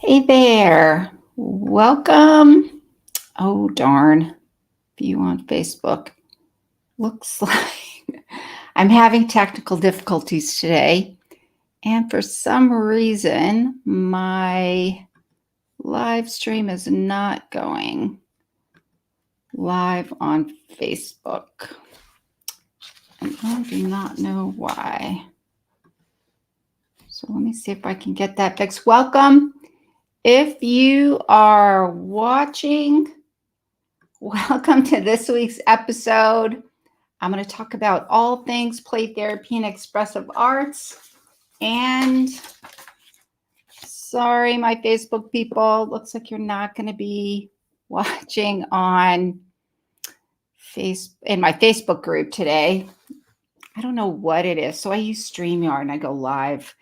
Hey there. Welcome. Oh, darn. View on Facebook. Looks like I'm having technical difficulties today. And for some reason, my live stream is not going live on Facebook. And I do not know why. So let me see if I can get that fixed. Welcome. If you are watching, welcome to this week's episode. I'm going to talk about all things play therapy and expressive arts. And sorry, my Facebook people, looks like you're not going to be watching on in my Facebook group today. I don't know what it is. So I use StreamYard and I go live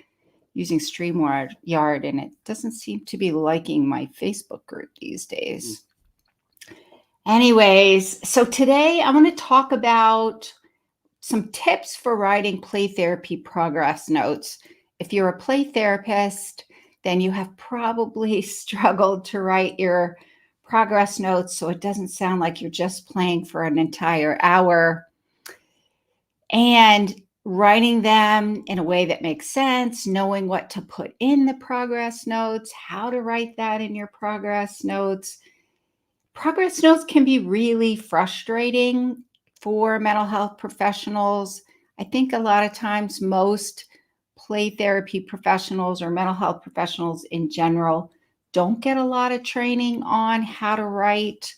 using StreamYard, and it doesn't seem to be liking my Facebook group these days. Anyways, so today I'm going to talk about some tips for writing play therapy progress notes. If you're a play therapist, then you have probably struggled to write your progress notes so it doesn't sound like you're just playing for an entire hour. And writing them in a way that makes sense, knowing what to put in the progress notes, how to write that in your progress notes. Progress notes can be really frustrating for mental health professionals. I think a lot of times most play therapy professionals or mental health professionals in general don't get a lot of training on how to write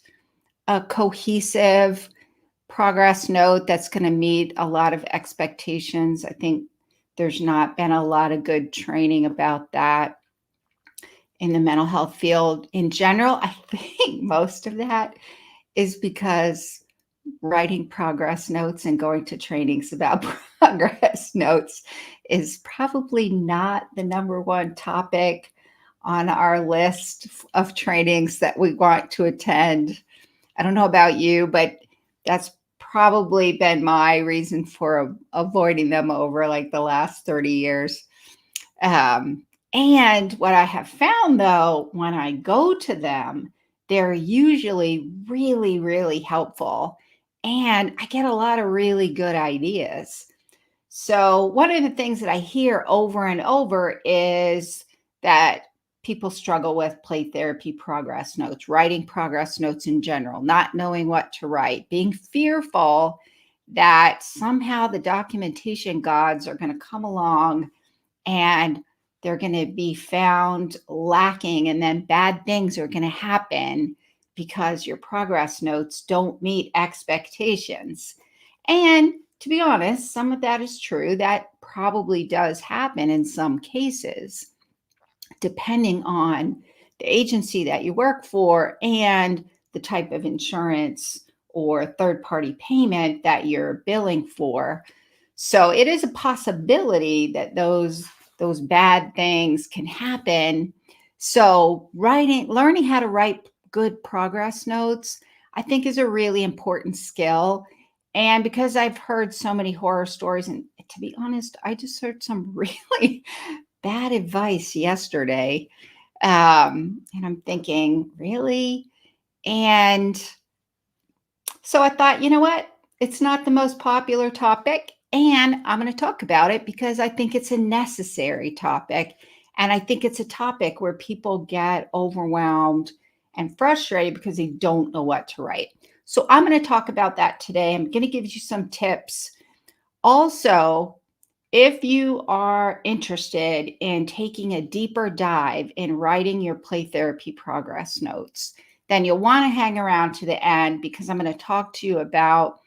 a cohesive progress note that's going to meet a lot of expectations. I think there's not been a lot of good training about that in the mental health field in general. I think most of that is because writing progress notes and going to trainings about progress notes is probably not the number one topic on our list of trainings that we want to attend. I don't know about you, but that's probably been my reason for avoiding them over like the last 30 years. And what I have found though, when I go to them, they're usually really, really helpful. And I get a lot of really good ideas. So, one of the things that I hear over and over is that people struggle with play therapy progress notes, writing progress notes in general, not knowing what to write, being fearful that somehow the documentation gods are going to come along and they're going to be found lacking, and then bad things are going to happen because your progress notes don't meet expectations. And to be honest, some of that is true. That probably does happen in some cases, depending on the agency that you work for and the type of insurance or third-party payment that you're billing for. So it is a possibility that those bad things can happen. So learning how to write good progress notes, I think, is a really important skill. And because I've heard so many horror stories, and to be honest, I just heard some really bad advice yesterday. And I'm thinking, really? And so I thought, you know what? It's not the most popular topic, and I'm going to talk about it because I think it's a necessary topic. And I think it's a topic where people get overwhelmed and frustrated because they don't know what to write. So I'm going to talk about that today. I'm going to give you some tips. Also, if you are interested in taking a deeper dive in writing your play therapy progress notes, then you'll want to hang around to the end because I'm going to talk to you about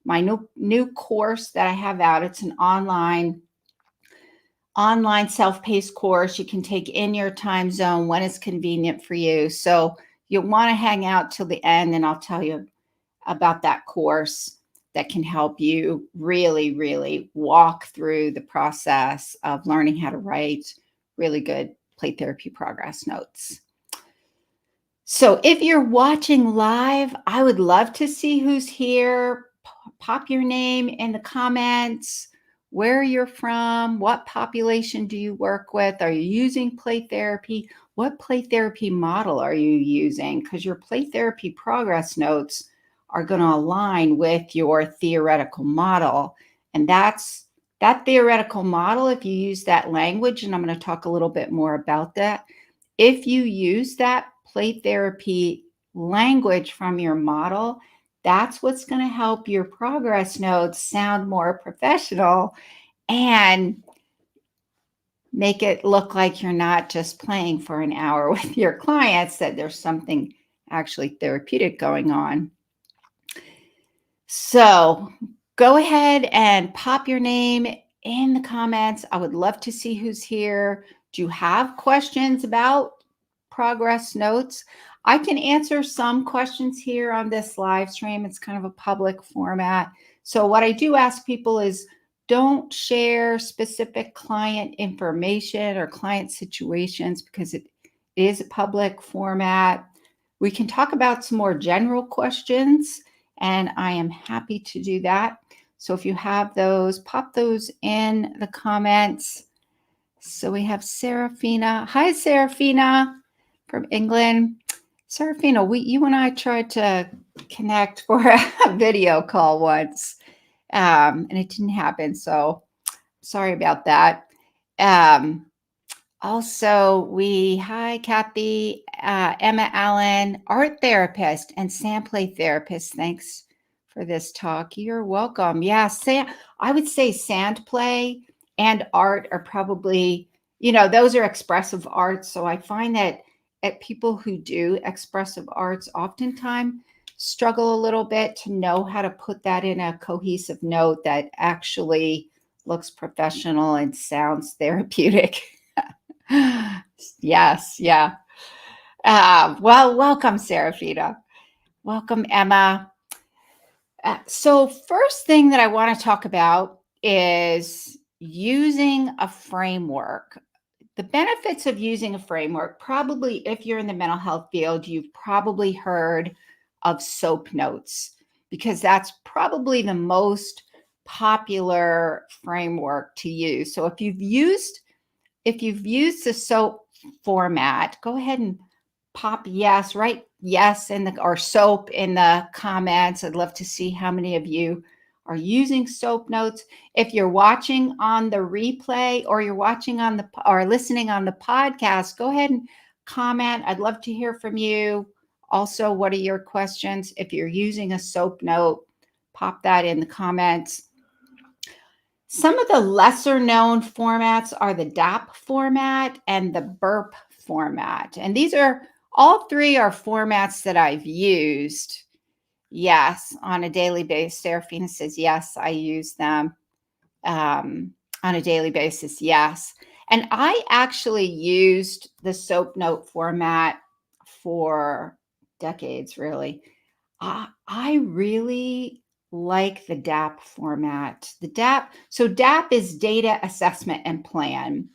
my new course that I have out. It's an online self-paced course you can take in your time zone when it's convenient for you. So you'll want to hang out till the end, and I'll tell you about that course that can help you really, really walk through the process of learning how to write really good play therapy progress notes. So if you're watching live, I would love to see who's here. Pop your name in the comments, where you're from, what population do you work with? Are you using play therapy? What play therapy model are you using? Because your play therapy progress notes are going to align with your theoretical model. And that theoretical model, if you use that language, and I'm going to talk a little bit more about that, if you use that play therapy language from your model, that's what's going to help your progress notes sound more professional and make it look like you're not just playing for an hour with your clients, that there's something actually therapeutic going on. So go ahead and pop your name in the comments. I would love to see who's here. Do you have questions about progress notes? I can answer some questions here on this live stream. It's kind of a public format. So what I do ask people is don't share specific client information or client situations because it is a public format. We can talk about some more general questions, and I am happy to do that. So if you have those, pop those in the comments. So we have Serafina. Hi, Serafina from England. Serafina, you and I tried to connect for a video call once, and it didn't happen. So sorry about that. Also, hi, Kathy, Emma Allen, art therapist and sand play therapist. Thanks for this talk. You're welcome. Yeah, I would say sand play and art are probably, those are expressive arts. So I find that people who do expressive arts oftentimes struggle a little bit to know how to put that in a cohesive note that actually looks professional and sounds therapeutic. Yes, yeah. Well, welcome, Serafina. Welcome, Emma. So first thing that I want to talk about is using a framework. The benefits of using a framework, probably if you're in the mental health field, you've probably heard of SOAP notes because that's probably the most popular framework to use. So if you've used the SOAP format, go ahead and pop yes, write yes or SOAP in the comments. I'd love to see how many of you are using SOAP notes. If you're watching on the replay or you're watching or listening on the podcast, go ahead and comment. I'd love to hear from you. Also, what are your questions? If you're using a SOAP note, pop that in the comments. Some of the lesser known formats are the DAP format and the BURP format. And all three are formats that I've used. Yes, on a daily basis. Serafina says, yes, I use them on a daily basis. Yes. And I actually used the SOAP note format for decades, really. I really like the DAP format. So DAP is data assessment and plan.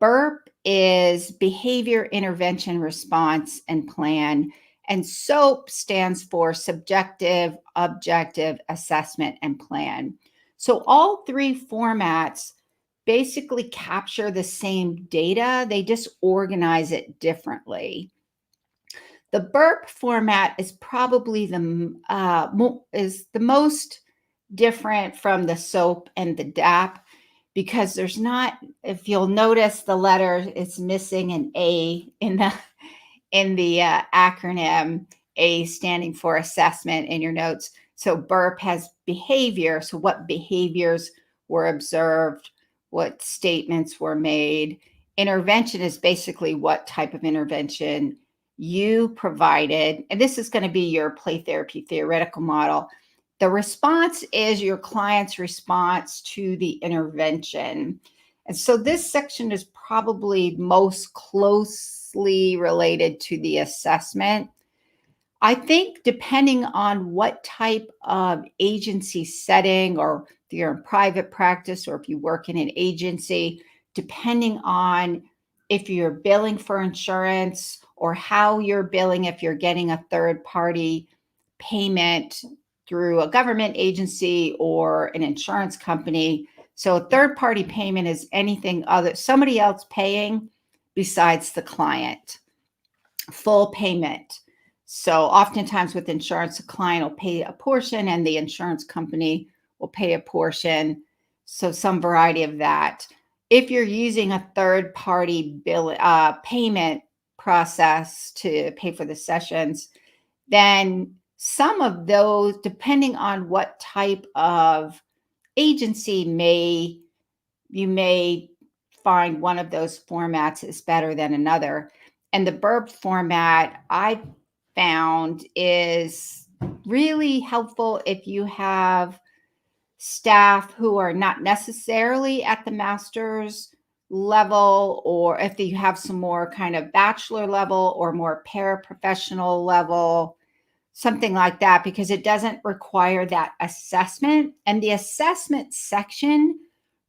BURP is behavior intervention response and plan. And SOAP stands for subjective objective assessment and plan. So all three formats basically capture the same data, they just organize it differently. The BURP format is probably the most different from the SOAP and the DAP because there's not, if you'll notice the letter, it's missing an A in the acronym, A standing for assessment in your notes. So BURP has behavior. So what behaviors were observed, what statements were made. Intervention is basically what type of intervention you provided. And this is going to be your play therapy theoretical model. The response is your client's response to the intervention. And so this section is probably most closely related to the assessment. I think depending on what type of agency setting, or if you're in private practice or if you work in an agency, depending on if you're billing for insurance or how you're billing, if you're getting a third party payment through a government agency or an insurance company, So a third-party payment is anything other, somebody else paying besides the client. Full payment. So oftentimes with insurance, the client will pay a portion and the insurance company will pay a portion. So some variety of that. If you're using a third-party bill payment process to pay for the sessions, then some of those, depending on what type of agency you may find one of those formats is better than another. And the burp format I found is really helpful if you have staff who are not necessarily at the master's level, or if you have some more kind of bachelor level or more paraprofessional level, something like that, because it doesn't require that assessment. And the assessment section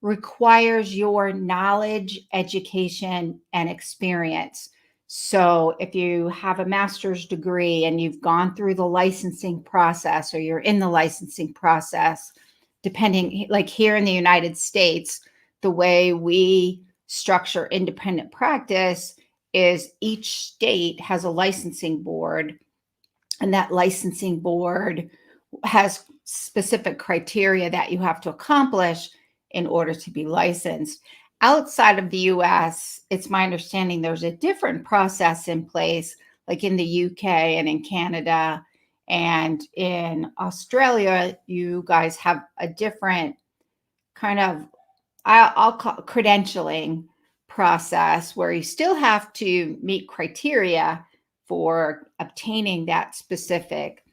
requires your knowledge, education, and experience. So if you have a master's degree and you've gone through the licensing process, or you're in the licensing process, depending, like here in the United States, the way we structure independent practice is each state has a licensing board, and that licensing board has specific criteria that you have to accomplish in order to be licensed. Outside of the US, it's my understanding there's a different process in place, like in the UK and in Canada and in Australia. You guys have a different kind of, I'll call it credentialing process, where you still have to meet criteria for obtaining that specific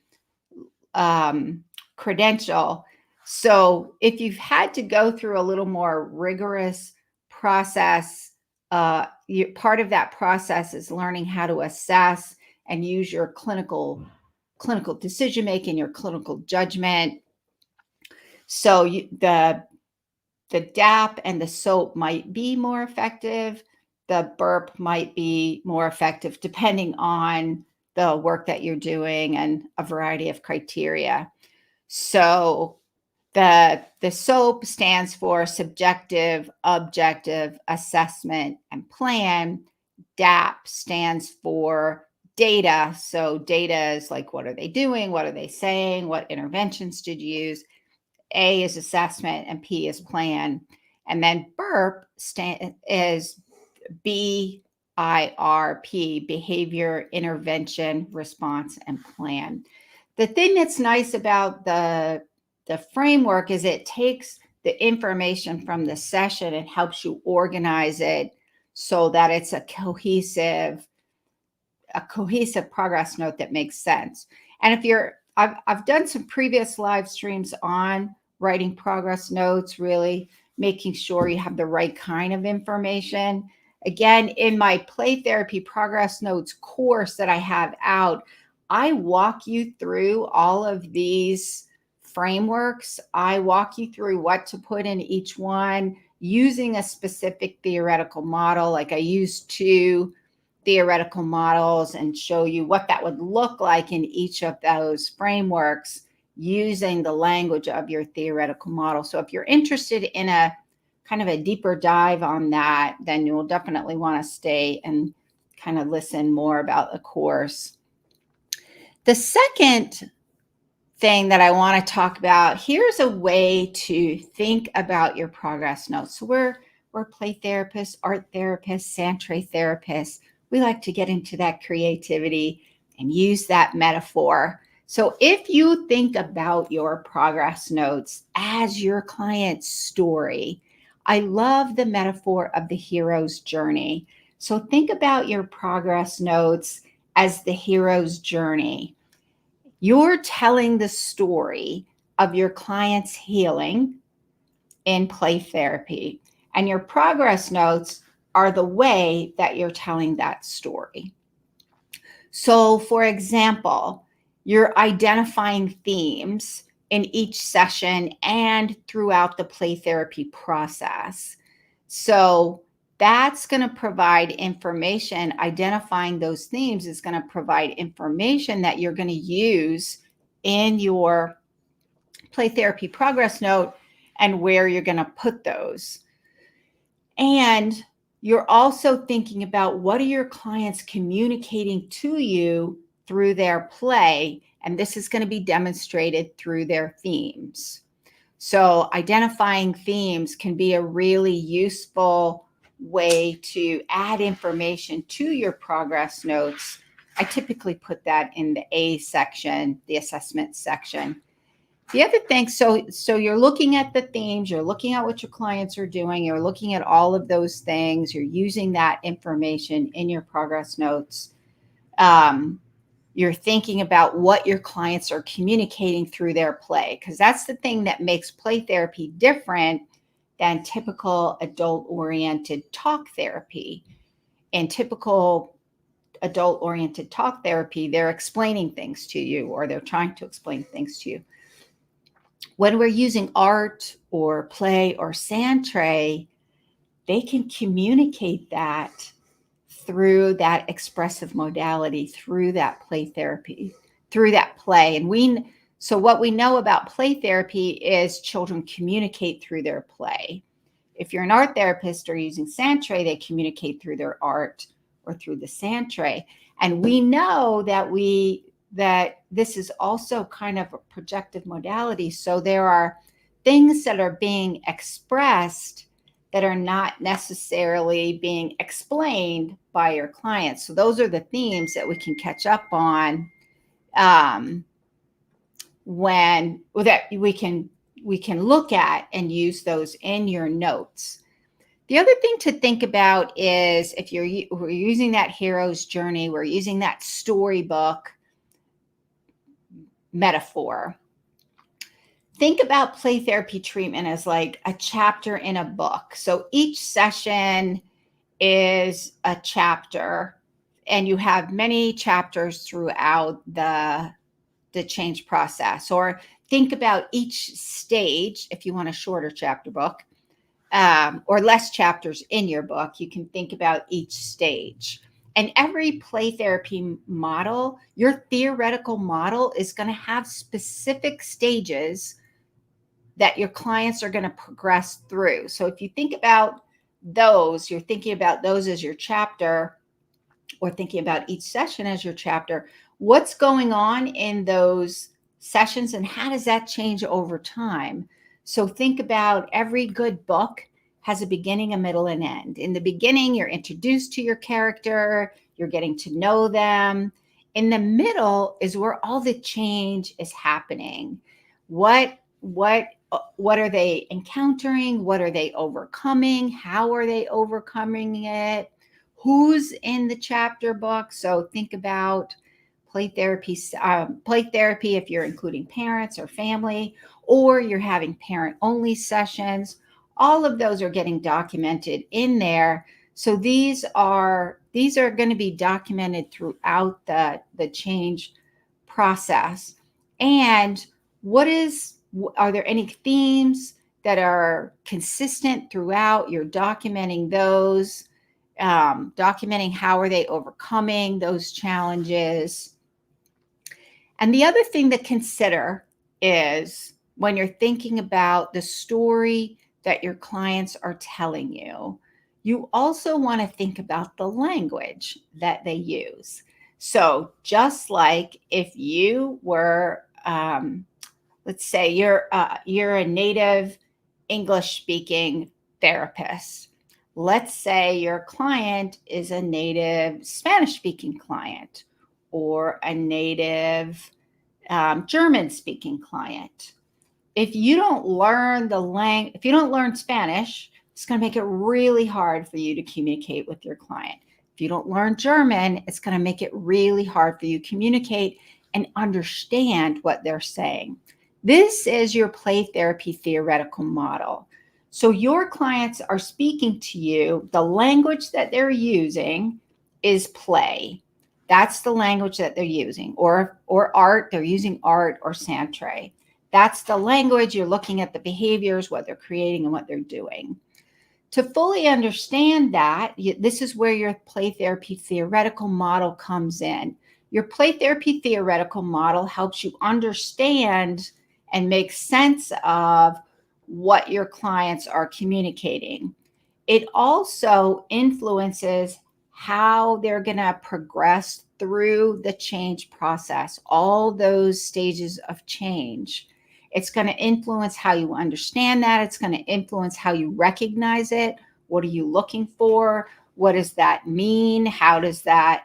credential. So if you've had to go through a little more rigorous process, part of that process is learning how to assess and use your clinical decision making, your clinical judgment. So the DAP and the SOAP might be more effective. The burp might be more effective depending on the work that you're doing and a variety of criteria. So the SOAP stands for subjective, objective, assessment, and plan. DAP stands for data. So data is like, what are they doing? What are they saying? What interventions did you use? A is assessment and P is plan. And then burp is BIRP, behavior, intervention, response, and plan. The thing that's nice about the framework is it takes the information from the session and helps you organize it so that it's a cohesive progress note that makes sense. And if you're, I've done some previous live streams on writing progress notes, really making sure you have the right kind of information. Again, in my play therapy progress notes course that I have out, I walk you through all of these frameworks. I walk you through what to put in each one using a specific theoretical model. Like I use 2 theoretical models and show you what that would look like in each of those frameworks using the language of your theoretical model. So if you're interested in a kind of a deeper dive on that, then you'll definitely want to stay and kind of listen more about the course. The second thing that I want to talk about, here's a way to think about your progress notes. So we're play therapists, art therapists, Santre therapists. We like to get into that creativity and use that metaphor. So if you think about your progress notes as your client's story, I love the metaphor of the hero's journey. So think about your progress notes as the hero's journey. You're telling the story of your client's healing in play therapy, and your progress notes are the way that you're telling that story. So, for example, you're identifying themes in each session and throughout the play therapy process. So that's going to provide information. Identifying those themes is going to provide information that you're going to use in your play therapy progress note and where you're going to put those. And you're also thinking about what are your clients communicating to you through their play, and this is going to be demonstrated through their themes. So identifying themes can be a really useful way to add information to your progress notes. I typically put that in the A section, the assessment section. The other thing, so you're looking at the themes, you're looking at what your clients are doing, you're looking at all of those things, you're using that information in your progress notes. You're thinking about what your clients are communicating through their play, because that's the thing that makes play therapy different than typical adult-oriented talk therapy. In typical adult-oriented talk therapy, they're explaining things to you, or they're trying to explain things to you. When we're using art or play or sand tray, they can communicate that through that expressive modality, through that play therapy, through that play. And so what we know about play therapy is children communicate through their play. If you're an art therapist or using sand tray, they communicate through their art or through the sand tray. And we know that this is also kind of a projective modality. So there are things that are being expressed that are not necessarily being explained by your clients. So those are the themes that we can catch up on when that we can look at and use those in your notes. The other thing to think about is if we're using that hero's journey, we're using that storybook metaphor. Think about play therapy treatment as like a chapter in a book. So each session is a chapter, and you have many chapters throughout the change process. Or think about each stage, if you want a shorter chapter book, or less chapters in your book, you can think about each stage. And every play therapy model, your theoretical model is going to have specific stages that your clients are going to progress through. So if you think about those, you're thinking about those as your chapter, or thinking about each session as your chapter. What's going on in those sessions, and how does that change over time? So think about every good book has a beginning, a middle, and end. In the beginning, you're introduced to your character, you're getting to know them. In the middle is where all the change is happening. What are they encountering? What are they overcoming? How are they overcoming it? Who's in the chapter book? So think about play therapy if you're including parents or family, or you're having parent-only sessions. All of those are getting documented in there. So these are going to be documented throughout the change process. And are there any themes that are consistent throughout? You're documenting those, documenting how are they overcoming those challenges. And the other thing to consider is when you're thinking about the story that your clients are telling you, you also want to think about the language that they use. So just like if you were, let's say you're a native English-speaking therapist. Let's say your client is a native Spanish-speaking client, or a native German-speaking client. If you don't learn if you don't learn Spanish, it's going to make it really hard for you to communicate with your client. If you don't learn German, it's going to make it really hard for you to communicate and understand what they're saying. This is your play therapy theoretical model. So your clients are speaking to you. The language that they're using is play. That's the language that they're using. Or art, they're using art or sand tray. That's the language. You're looking at the behaviors, what they're creating and what they're doing. To fully understand that, this is where your play therapy theoretical model comes in. Your play therapy theoretical model helps you understand and make sense of what your clients are communicating. It also influences how they're going to progress through the change process, all those stages of change. It's going to influence how you understand that. It's going to influence how you recognize it. What are you looking for? What does that mean? How does that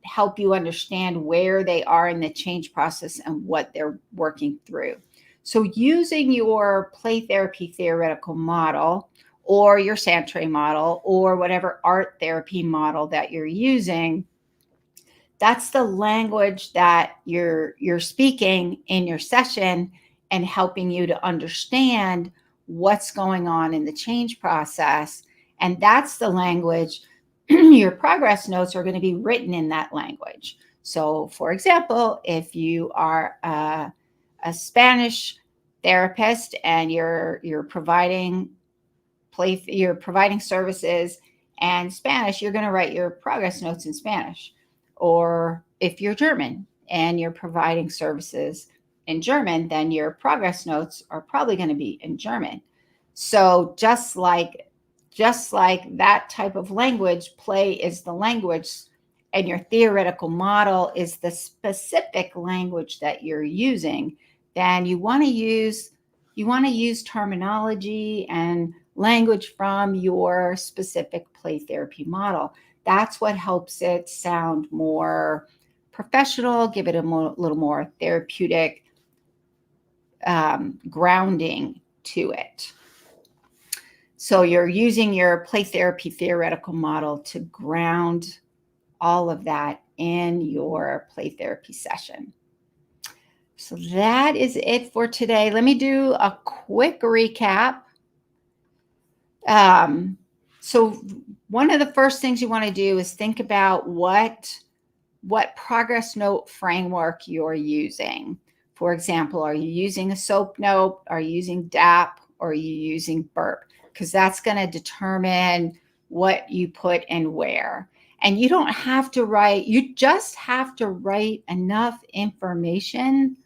help you understand where they are in the change process and what they're working through? So using your play therapy theoretical model or your Santre model or whatever art therapy model that you're using, that's the language that you're speaking in your session and helping you to understand what's going on in the change process. And that's the language. Your progress notes are going to be written in that language. So for example, if you are a Spanish therapist and you're providing services and Spanish, you're going to write your progress notes in Spanish. Or if you're German and you're providing services in German, then your progress notes are probably going to be in German. So just like that type of language, play is the language, and your theoretical model is the specific language that you're using, then you want to use terminology and language from your specific play therapy model. That's what helps it sound more professional, give it a little more therapeutic grounding to it. So you're using your play therapy theoretical model to ground all of that in your play therapy session. So that is it for today. Let me do a quick recap. So one of the first things you want to do is think about what progress note framework you're using. For example, are you using a SOAP note? Are you using DAP? Or are you using BURP? Because that's going to determine what you put and where. And you don't have to write, you just have to write enough information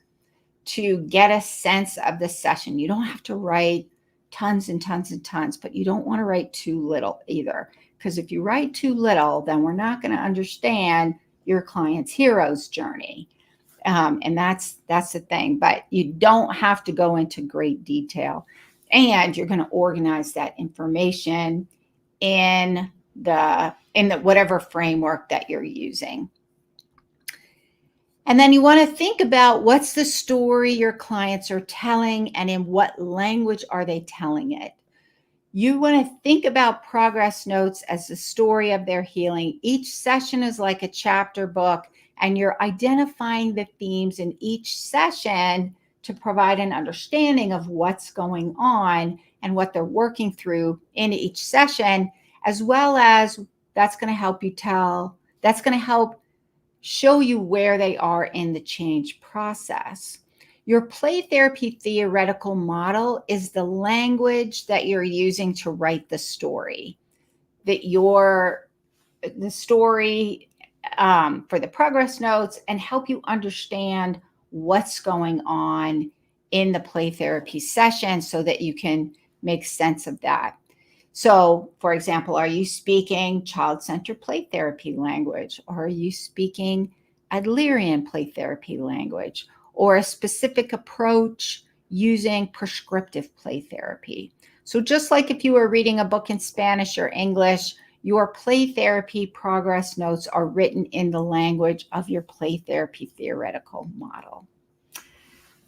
to get a sense of the session. You don't have to write tons and tons and tons, but you don't want to write too little either. Because if you write too little, then we're not going to understand your client's hero's journey. And that's the thing. But you don't have to go into great detail. And you're going to organize that information in the whatever framework that you're using. And then you want to think about what's the story your clients are telling and in what language are they telling it. You want to think about progress notes as the story of their healing. Each session is like a chapter book, and you're identifying the themes in each session to provide an understanding of what's going on and what they're working through in each session, as well as that's going to help show you where they are in the change process. Your play therapy theoretical model is the language that you're using to write the story. The story for the progress notes and help you understand what's going on in the play therapy session so that you can make sense of that. So, for example, are you speaking child-centered play therapy language? Or are you speaking Adlerian play therapy language? Or a specific approach using prescriptive play therapy? So just like if you were reading a book in Spanish or English, your play therapy progress notes are written in the language of your play therapy theoretical model.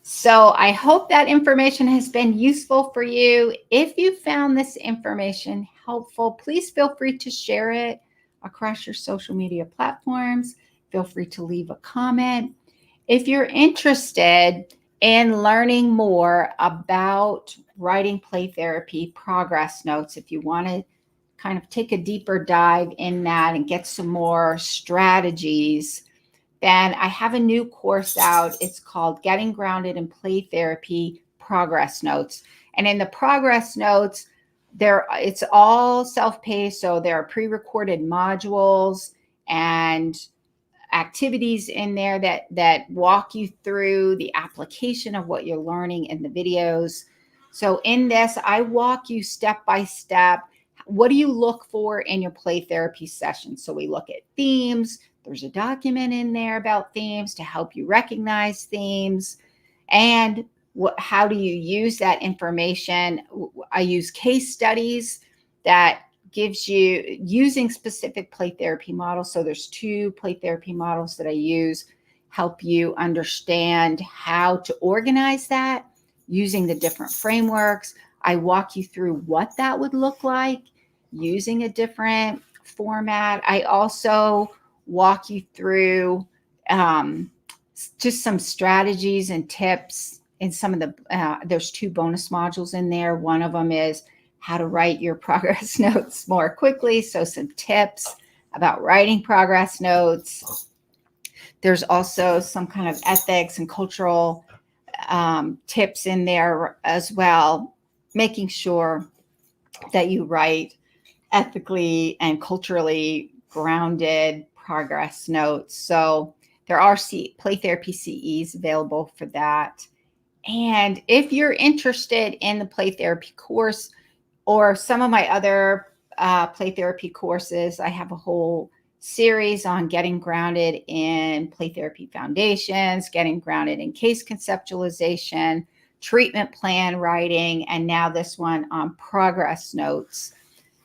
So I hope that information has been useful for you. If you found this information helpful, please feel free to share it across your social media platforms. Feel free to leave a comment. If you're interested in learning more about writing play therapy progress notes, if you want to kind of take a deeper dive in that and get some more strategies, then I have a new course out. It's called Getting Grounded in Play Therapy Progress Notes. And in the progress notes, it's all self-paced. So there are pre-recorded modules and activities in there that walk you through the application of what you're learning in the videos. So in this, I walk you step by step. What do you look for in your play therapy session? So we look at themes. There's a document in there about themes to help you recognize themes. And how do you use that information? I use case studies that gives you using specific play therapy models. So there's 2 play therapy models that I use, help you understand how to organize that using the different frameworks. I walk you through what that would look like using a different format. I also walk you through just some strategies and tips in some of the, there's 2 bonus modules in there. One of them is how to write your progress notes more quickly. So some tips about writing progress notes. There's also some kind of ethics and cultural tips in there as well, making sure that you write ethically and culturally grounded progress notes. So there are play therapy CEs available for that. And if you're interested in the play therapy course or some of my other play therapy courses, I have a whole series on getting grounded in play therapy foundations, getting grounded in case conceptualization, treatment plan writing, and now this one on progress notes.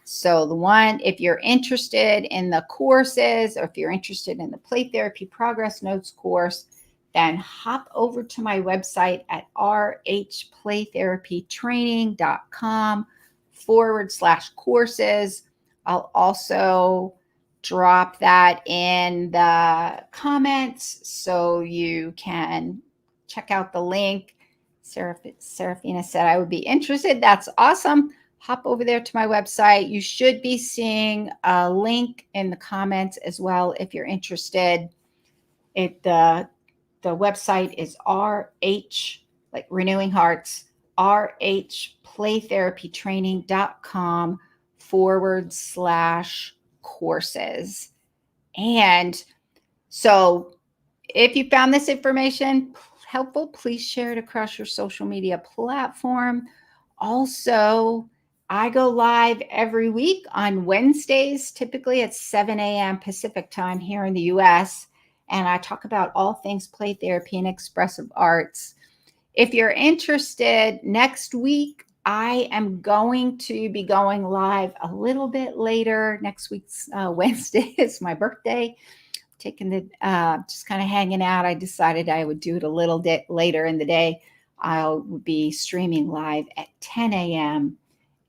So the one, if you're interested in the courses or if you're interested in the play therapy progress notes course, then hop over to my website at rhplaytherapytraining.com/courses. I'll also drop that in the comments so you can check out the link. Serafina said I would be interested. That's awesome. Hop over there to my website. You should be seeing a link in the comments as well if you're interested. The website is RH, like Renewing Hearts, rhplaytherapytraining.com/courses. And so if you found this information helpful, please share it across your social media platform. Also, I go live every week on Wednesdays, typically at 7 a.m. Pacific time here in the US. And I talk about all things play therapy and expressive arts. If you're interested, next week, I am going to be going live a little bit later. Next week's Wednesday is my birthday. Taking the, just kind of hanging out. I decided I would do it a little bit later in the day. I'll be streaming live at 10 a.m.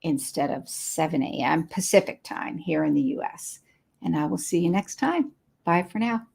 instead of 7 a.m. Pacific time here in the US. And I will see you next time. Bye for now.